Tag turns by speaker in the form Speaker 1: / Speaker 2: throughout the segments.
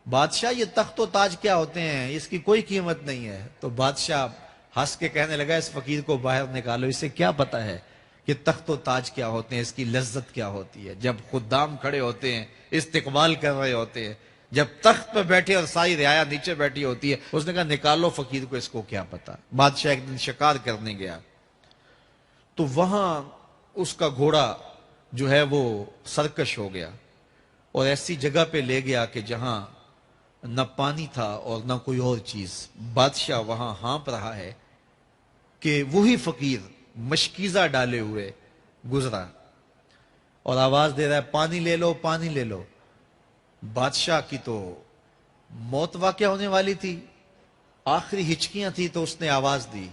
Speaker 1: بادشاہ یہ تخت و تاج کیا ہوتے ہیں، اس کی کوئی قیمت نہیں ہے۔ تو بادشاہ ہنس کے کہنے لگا اس فقیر کو باہر نکالو، اسے کیا پتا ہے کہ تخت و تاج کیا ہوتے ہیں، اس کی لذت کیا ہوتی ہے۔ جب خدام کھڑے ہوتے ہیں، استقبال کر رہے ہوتے ہیں، جب تخت پہ بیٹھے اور ساری رعایا نیچے بیٹھی ہوتی ہے، اس نے کہا نکالو فقیر کو، اس کو کیا پتا۔ بادشاہ ایک دن شکار کرنے گیا تو وہاں اس کا گھوڑا جو ہے وہ سرکش ہو گیا اور ایسی جگہ پہ لے گیا کہ جہاں نہ پانی تھا اور نہ کوئی اور چیز۔ بادشاہ وہاں ہانپ رہا ہے کہ وہی فقیر مشکیزہ ڈالے ہوئے گزرا اور آواز دے رہا ہے پانی لے لو، پانی لے لو۔ بادشاہ کی تو موت واقع ہونے والی تھی، آخری ہچکیاں تھی، تو اس نے آواز دی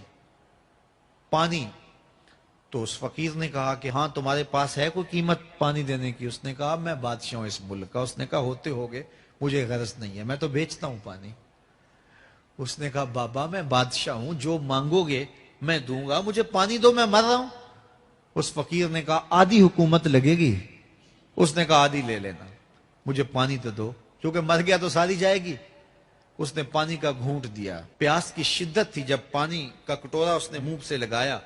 Speaker 1: پانی۔ تو اس فقیر نے کہا کہ ہاں تمہارے پاس ہے کوئی قیمت پانی دینے کی؟ اس نے کہا میں بادشاہ ہوں اس ملک کا۔ اس نے کہا ہوتے ہوگے، مجھے غرض نہیں ہے، میں تو بیچتا ہوں پانی۔ اس نے کہا بابا میں بادشاہ ہوں، جو مانگو گے میں دوں گا، مجھے پانی دو، میں مر رہا ہوں۔ اس فقیر نے کہا آدھی حکومت لگے گی۔ اس نے کہا آدھی لے لینا، مجھے پانی تو دو، کیونکہ مر گیا تو ساری جائے گی۔ اس نے پانی کا گھونٹ دیا، پیاس کی شدت تھی، جب پانی کا کٹورا اس نے منہ سے لگایا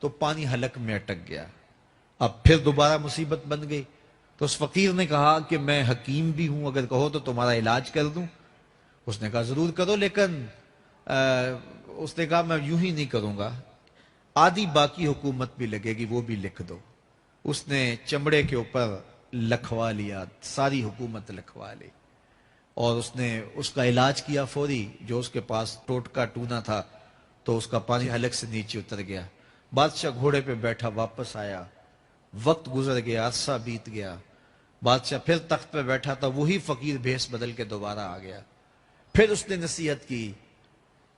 Speaker 1: تو پانی حلق میں اٹک گیا۔ اب پھر دوبارہ مصیبت بن گئی۔ تو اس فقیر نے کہا کہ میں حکیم بھی ہوں، اگر کہو تو تمہارا علاج کر دوں۔ اس نے کہا ضرور کرو، لیکن اس نے کہا میں یوں ہی نہیں کروں گا، آدھی باقی حکومت بھی لگے گی، وہ بھی لکھ دو۔ اس نے چمڑے کے اوپر لکھوا لیا، ساری حکومت لکھوا لی، اور اس نے اس کا علاج کیا فوری۔ جو اس کے پاس ٹوٹکا ٹونا تھا تو اس کا پانی حلق سے نیچے اتر گیا۔ بادشاہ گھوڑے پہ بیٹھا واپس آیا، وقت گزر گیا، عرصہ بیت گیا۔ بادشاہ پھر تخت پہ بیٹھا تھا، وہی فقیر بھیس بدل کے دوبارہ آ گیا۔ پھر اس نے نصیحت کی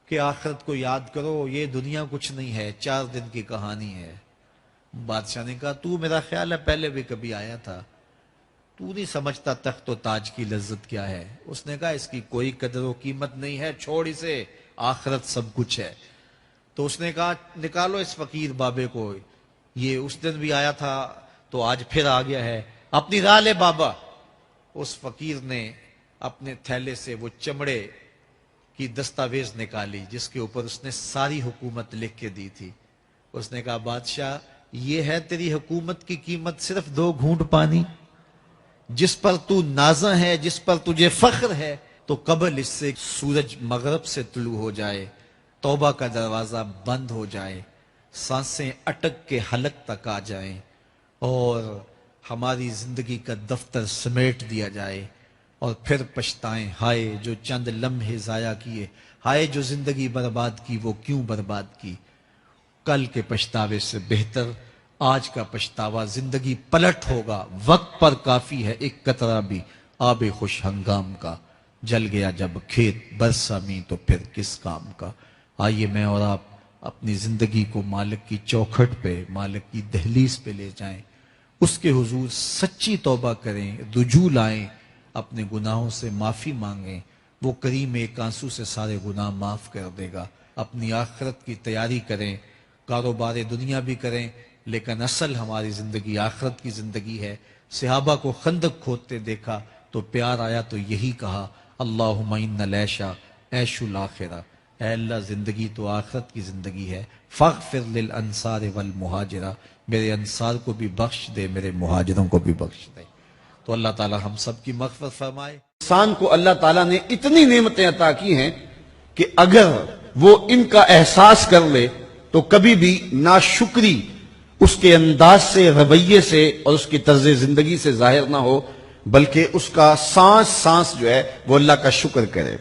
Speaker 1: کہ آخرت کو یاد کرو، یہ دنیا کچھ نہیں ہے، 4 دن کی کہانی ہے۔ بادشاہ نے کہا تو میرا خیال ہے پہلے بھی کبھی آیا تھا، تو نہیں سمجھتا تخت و تاج کی لذت کیا ہے۔ اس نے کہا اس کی کوئی قدر و قیمت نہیں ہے، چھوڑ اسے، آخرت سب کچھ ہے۔ تو اس نے کہا نکالو اس فقیر بابے کو، یہ اس دن بھی آیا تھا تو آج پھر آ گیا ہے، اپنی راہ لے بابا۔ اس فقیر نے اپنے تھیلے سے وہ چمڑے کی دستاویز نکالی جس کے اوپر اس نے ساری حکومت لکھ کے دی تھی۔ اس نے کہا بادشاہ یہ ہے تیری حکومت کی قیمت، صرف 2 گھونٹ پانی، جس پر تو نازاں ہے، جس پر تجھے فخر ہے، تو قبل اس سے سورج مغرب سے طلوع ہو جائے، توبہ کا دروازہ بند ہو جائے، سانسیں اٹک کے حلق تک آ جائیں، اور ہماری زندگی کا دفتر سمیٹ دیا جائے، اور پھر پچھتائیں ہائے جو چند لمحے ضائع کیے، ہائے جو زندگی برباد کی وہ کیوں برباد کی۔ کل کے پچھتاوے سے بہتر آج کا پچھتاوا، زندگی پلٹ ہوگا، وقت پر کافی ہے ایک قطرہ بھی آب خوش ہنگام کا، جل گیا جب کھیت برسا می تو پھر کس کام کا۔ آئیے میں اور آپ اپنی زندگی کو مالک کی چوکھٹ پہ، مالک کی دہلیز پہ لے جائیں، اس کے حضور سچی توبہ کریں، رجوع لائیں، اپنے گناہوں سے معافی مانگیں، وہ کریم ایک آنسو سے سارے گناہ معاف کر دے گا۔ اپنی آخرت کی تیاری کریں، کاروبار دنیا بھی کریں، لیکن اصل ہماری زندگی آخرت کی زندگی ہے۔ صحابہ کو خندق کھودتے دیکھا تو پیار آیا تو یہی کہا اللہم ان العیشہ عیش الاخرہ، اے اللہ زندگی تو آخرت کی زندگی ہے، فاغفر للانصار والمہاجرہ، میرے انصار کو بھی بخش دے، میرے مہاجروں کو بھی بخش دے۔ تو اللہ تعالی ہم سب کی مغفرت فرمائے۔
Speaker 2: انسان کو اللہ تعالیٰ نے اتنی نعمتیں عطا کی ہیں کہ اگر وہ ان کا احساس کر لے تو کبھی بھی ناشکری اس کے انداز سے، رویے سے اور اس کی طرز زندگی سے ظاہر نہ ہو، بلکہ اس کا سانس سانس جو ہے وہ اللہ کا شکر کرے،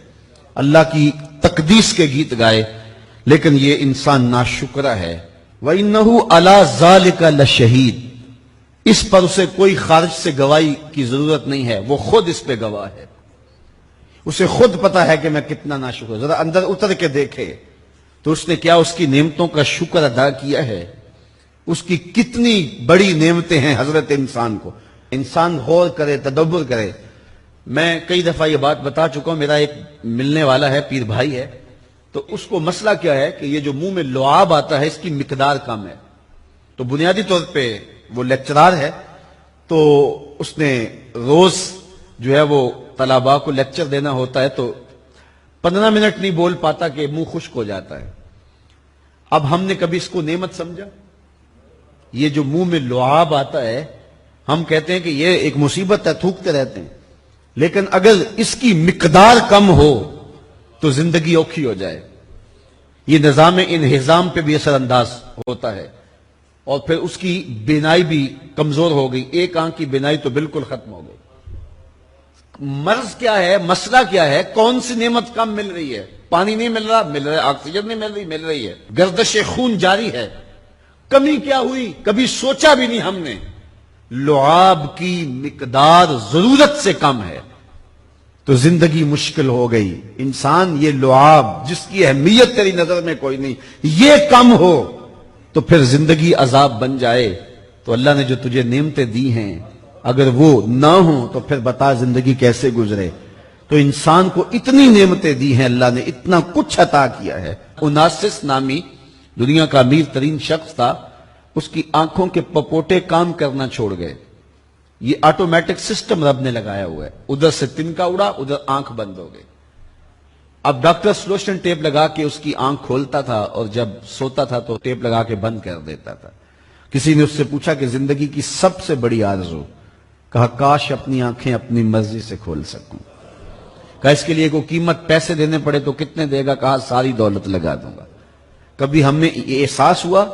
Speaker 2: اللہ کی تقدیس کے گیت گائے۔ لیکن یہ انسان ناشکرہ ہے۔ وَإِنَّهُ عَلَى ذَلِكَ لَشَهِيدٌ، اس پر اسے کوئی خارج سے گواہی کی ضرورت نہیں ہے، وہ خود اس پہ گواہ ہے، اسے خود پتا ہے کہ میں کتنا ناشکر۔ ذرا اندر اتر کے دیکھے تو اس نے کیا اس کی نعمتوں کا شکر ادا کیا ہے؟ اس کی کتنی بڑی نعمتیں ہیں حضرت انسان کو۔ انسان غور کرے، تدبر کرے۔ میں کئی دفعہ یہ بات بتا چکا ہوں، میرا ایک ملنے والا ہے، پیر بھائی ہے، تو اس کو مسئلہ کیا ہے کہ یہ جو منہ میں لعاب آتا ہے اس کی مقدار کم ہے۔ تو بنیادی طور پہ وہ لیکچرار ہے، تو اس نے روز جو ہے وہ طلباء کو لیکچر دینا ہوتا ہے تو 15 منٹ نہیں بول پاتا کہ منہ خشک ہو جاتا ہے. اب ہم نے کبھی اس کو نعمت سمجھا؟ یہ جو منہ میں لعاب آتا ہے ہم کہتے ہیں کہ یہ ایک مصیبت ہے, تھوکتے رہتے ہیں, لیکن اگر اس کی مقدار کم ہو تو زندگی اوکھی ہو جائے. یہ نظام انہضام پہ بھی اثر انداز ہوتا ہے اور پھر اس کی بینائی بھی کمزور ہو گئی, ایک آنکھ کی بینائی تو بالکل ختم ہو گئی. مرض کیا ہے, مسئلہ کیا ہے, کون سی نعمت کم مل رہی ہے؟ پانی نہیں مل رہا, مل رہا ہے. آکسیجن نہیں مل رہی ہے. گردش خون جاری ہے. کمی کیا ہوئی؟ کبھی سوچا بھی نہیں ہم نے. لعاب کی مقدار ضرورت سے کم ہے تو زندگی مشکل ہو گئی. انسان یہ لعاب جس کی اہمیت تیری نظر میں کوئی نہیں, یہ کم ہو تو پھر زندگی عذاب بن جائے. تو اللہ نے جو تجھے نعمتیں دی ہیں اگر وہ نہ ہوں تو پھر بتا زندگی کیسے گزرے. تو انسان کو اتنی نعمتیں دی ہیں اللہ نے, اتنا کچھ عطا کیا ہے. اوناسس نامی دنیا کا امیر ترین شخص تھا, اس کی آنکھوں کے پپوٹے کام کرنا چھوڑ گئے. یہ آٹومیٹک سسٹم رب نے لگایا ہوا ہے, ادھر سے تنکا اڑا, ادھر آنکھ بند ہو گئی. اب ڈاکٹر سلوشن ٹیپ لگا کے اس کی آنکھ کھولتا تھا اور جب سوتا تھا تو ٹیپ لگا کے بند کر دیتا تھا. کسی نے اس سے پوچھا کہ زندگی کی سب سے بڑی آرزو, کہا کاش اپنی آنکھیں اپنی مرضی سے کھول سکوں. کہا اس کے لیے کوئی قیمت پیسے دینے پڑے تو کتنے دے گا؟ کہا ساری دولت لگا دوں گا. کبھی ہمیں یہ احساس ہوا؟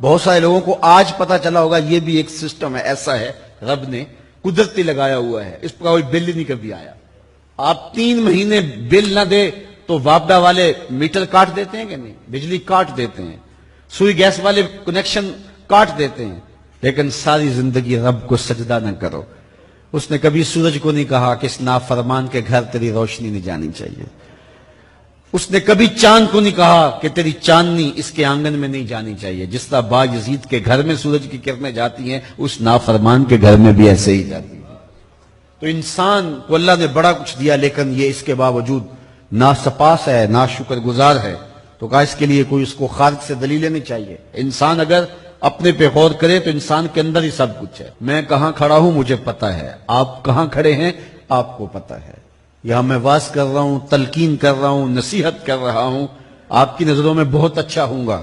Speaker 2: بہت سارے لوگوں کو آج پتا چلا ہوگا یہ بھی ایک سسٹم ہے, ایسا ہے رب نے قدرتی لگایا ہوا ہے. اس پر کوئی بل ہی نہیں کبھی آیا. آپ 3 مہینے بل نہ دے تو وابڈا والے میٹر کاٹ دیتے ہیں کہ نہیں؟ بجلی کاٹ دیتے ہیں, سوئی گیس والے کنیکشن کاٹ دیتے ہیں. لیکن ساری زندگی رب کو سجدہ نہ کرو. اس نے کبھی سورج کو نہیں کہا کہ اس نافرمان کے گھر تیری روشنی نہیں جانی چاہیے. اس نے کبھی چاند کو نہیں کہا کہ تیری چاندنی اس کے آنگن میں نہیں جانی چاہیے. جس طرح با یزید کے گھر میں سورج کی کرنیں جاتی ہیں اس نافرمان کے گھر میں بھی ایسے ہی جاتی ہیں. تو انسان کو اللہ نے بڑا کچھ دیا لیکن یہ اس کے باوجود ناسپاس ہے, ناشکر گزار ہے. تو کہا اس کے لیے کوئی اس کو خارج سے دلیل لینی چاہیے. انسان اگر اپنے پہ غور کرے تو انسان کے اندر ہی سب کچھ ہے. میں کہاں کھڑا ہوں مجھے پتا ہے, آپ کہاں کھڑے ہیں آپ کو پتا ہے. یہاں میں واز کر رہا ہوں, تلقین کر رہا ہوں, نصیحت کر رہا ہوں, آپ کی نظروں میں بہت اچھا ہوں گا.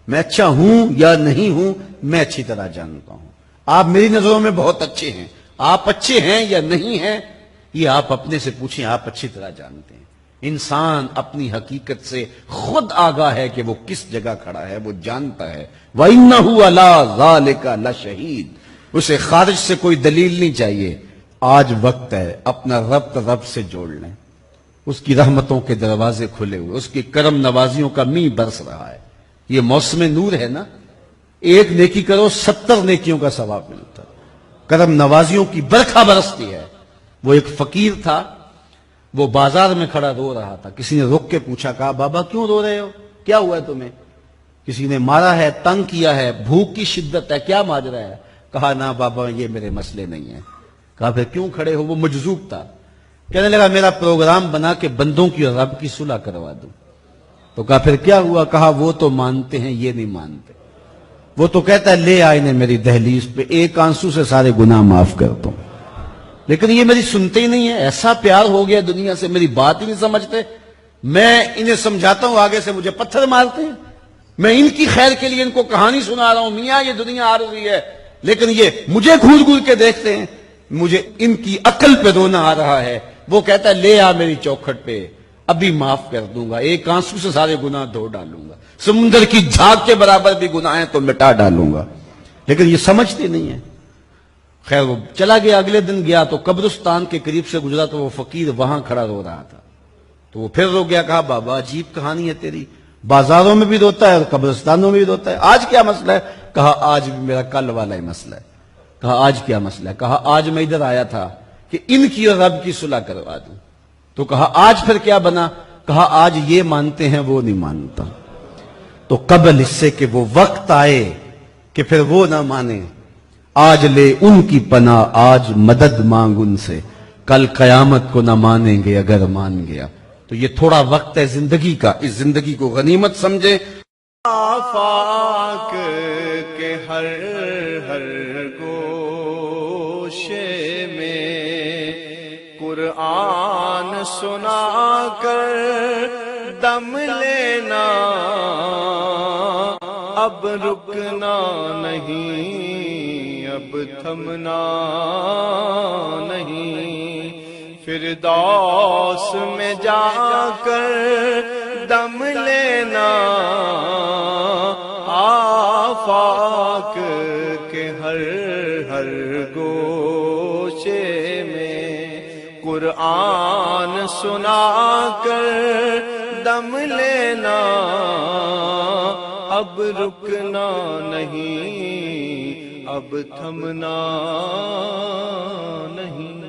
Speaker 2: میں اچھا ہوں یا نہیں ہوں میں اچھی طرح جانتا ہوں. آپ میری نظروں میں بہت اچھے ہیں, آپ اچھے ہیں یا نہیں ہیں یہ آپ اپنے سے پوچھیں, آپ اچھی طرح جانتے ہیں. انسان اپنی حقیقت سے خود آگاہ ہے کہ وہ کس جگہ کھڑا ہے, وہ جانتا ہے. وَإِنَّهُ عَلَىٰ ذَلِكَ لَشَهِيدٌ. اسے خارج سے کوئی دلیل نہیں چاہیے. آج وقت ہے اپنا رب سے جوڑ لیں. اس کی رحمتوں کے دروازے کھلے ہوئے, اس کی کرم نوازیوں کا می برس رہا ہے. یہ موسم نور ہے نا, ایک نیکی کرو 70 نیکیوں کا ثواب ملتا. کرم نوازیوں کی برکھا برستی ہے. وہ ایک فقیر تھا, وہ بازار میں کھڑا رو رہا تھا. کسی نے رک کے پوچھا, کہا بابا کیوں رو رہے ہو, کیا ہوا ہے تمہیں؟ کسی نے مارا ہے, تنگ کیا ہے, بھوک کی شدت ہے, کیا ماجرا ہے؟ کہا نہ بابا یہ میرے مسئلے نہیں ہیں. کہا پھر کیوں کھڑے ہو؟ وہ مجذوب تھا. کہنے لگا میرا پروگرام بنا کہ بندوں کی اور رب کی صلح کروا دوں. تو کہا پھر کیا ہوا؟ کہا وہ تو مانتے ہیں یہ نہیں مانتے. وہ تو کہتا ہے لے آئے نے میری دہلیز پہ, ایک آنسو سے سارے گناہ معاف کر دوں, لیکن یہ میری سنتے ہی نہیں ہے. ایسا پیار ہو گیا دنیا سے, میری بات ہی نہیں سمجھتے. میں انہیں سمجھاتا ہوں آگے سے مجھے پتھر مارتے ہیں. میں ان کی خیر کے لیے ان کو کہانی سنا رہا ہوں, میاں یہ دنیا عارضی ہے, لیکن یہ مجھے گھور گھور کے دیکھتے ہیں. مجھے ان کی عقل پہ رونا آ رہا ہے. وہ کہتا ہے لے آ میری چوکھٹ پہ, ابھی معاف کر دوں گا, ایک آنسو سے سارے گناہ دھو ڈالوں گا, سمندر کی جھاگ کے برابر بھی گناہ ہیں تو مٹا ڈالوں گا. لیکن یہ سمجھتے نہیں ہیں. خیر وہ چلا گیا. اگلے دن گیا تو قبرستان کے قریب سے گزرا تو وہ فقیر وہاں کھڑا رو رہا تھا. تو وہ پھر رو گیا. کہا بابا عجیب کہانی ہے تیری, بازاروں میں بھی روتا ہے اور قبرستانوں میں بھی روتا ہے, آج کیا مسئلہ ہے؟ کہا آج بھی میرا کل والا ہی مسئلہ ہے. کہا آج کیا مسئلہ ہے؟ کہا آج میں ادھر آیا تھا کہ ان کی اور رب کی صلح کروا دوں. تو کہا آج پھر کیا بنا؟ کہا آج یہ مانتے ہیں وہ نہیں مانتا. تو قبل اس سے کہ وہ وقت آئے کہ پھر وہ نہ مانے, آج لے ان کی پناہ, آج مدد مانگ ان سے, کل قیامت کو نہ مانیں گے اگر مان گیا. تو یہ تھوڑا وقت ہے زندگی کا, اس زندگی کو غنیمت سمجھے.
Speaker 3: آفاق کے ہر ہر گوشے میں قرآن سنا کر دم لینا، اب رکنا نہیں، اب تھمنا نہیں، فردوس میں جا کر دم لینا، آفاق کے ہر ہر گوشے میں قرآن سنا کر دم لینا، اب رکنا نہیں، اب تھمنا نہیں۔